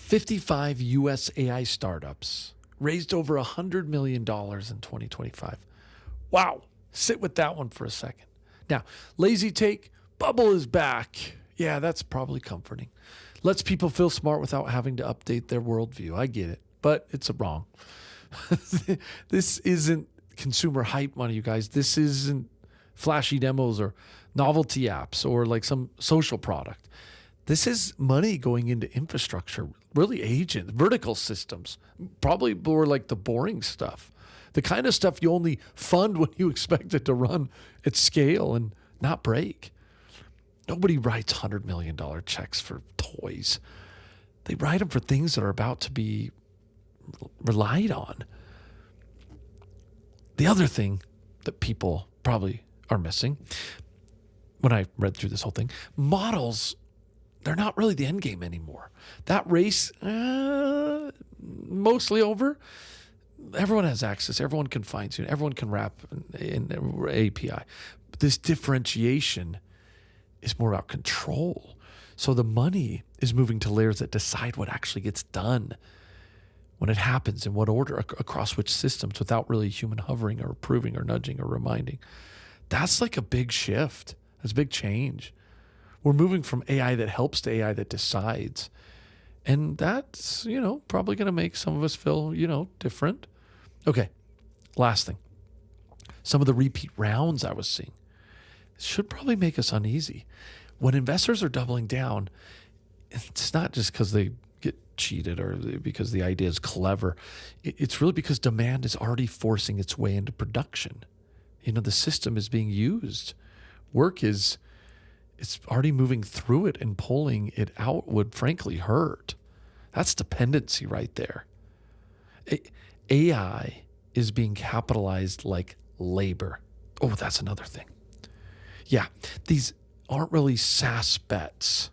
55 U.S. AI startups raised over $100 million in 2025. Wow. Sit with that one for a second. Now, lazy take, bubble is back. Yeah, that's probably comforting. Lets people feel smart without having to update their worldview. I get it, but it's wrong. This isn't consumer hype money, you guys. This isn't flashy demos or novelty apps or like some social product. This is money going into infrastructure, really agent, vertical systems, probably more like the boring stuff, the kind of stuff you only fund when you expect it to run at scale and not break. Nobody writes $100 million checks for toys. They write them for things that are about to be relied on. The other thing that people probably are missing, when I read through this whole thing, models, they're not really the end game anymore. That race, mostly over. Everyone has access. Everyone can fine tune. Everyone can wrap in API. But this differentiation is more about control. So the money is moving to layers that decide what actually gets done, when it happens, in what order, across which systems, without really human hovering or approving or nudging or reminding. That's like a big shift. That's a big change. We're moving from AI that helps to AI that decides. And that's, probably going to make some of us feel, different. Okay, last thing. Some of the repeat rounds I was seeing should probably make us uneasy. When investors are doubling down, it's not just because they get cheated or because the idea is clever. It's really because demand is already forcing its way into production. The system is being used. Work it's already moving through it, and pulling it out would frankly hurt. That's dependency right there. AI is being capitalized like labor. Oh, that's another thing. Yeah, these aren't really SaaS bets.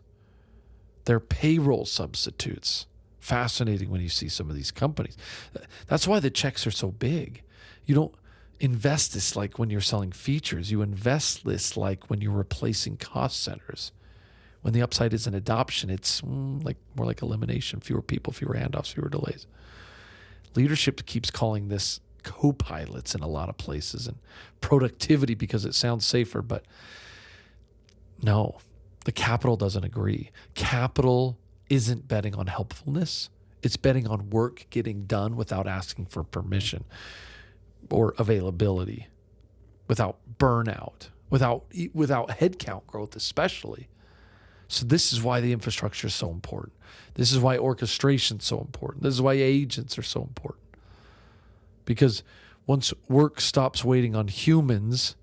They're payroll substitutes. Fascinating when you see some of these companies. That's why the checks are so big. You don't invest this like when you're selling features. You invest this like when you're replacing cost centers. When the upside isn't adoption, it's more like elimination. Fewer people, fewer handoffs, fewer delays. Leadership keeps calling this co-pilots in a lot of places, and productivity because it sounds safer, but no, the capital doesn't agree. Capital isn't betting on helpfulness. It's betting on work getting done without asking for permission or availability, without burnout, without headcount growth especially. So this is why the infrastructure is so important. This is why orchestration is so important. This is why agents are so important. Because once work stops waiting on humans,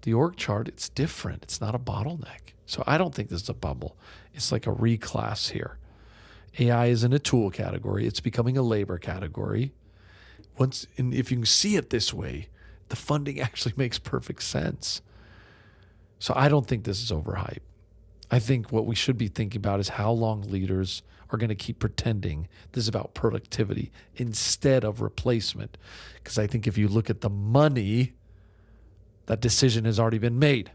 the org chart, it's different. It's not a bottleneck. So I don't think this is a bubble. It's like a reclass here. AI isn't a tool category. It's becoming a labor category. And if you can see it this way, the funding actually makes perfect sense. So I don't think this is overhyped. I think what we should be thinking about is how long leaders are going to keep pretending this is about productivity instead of replacement. Because I think if you look at the money, that decision has already been made.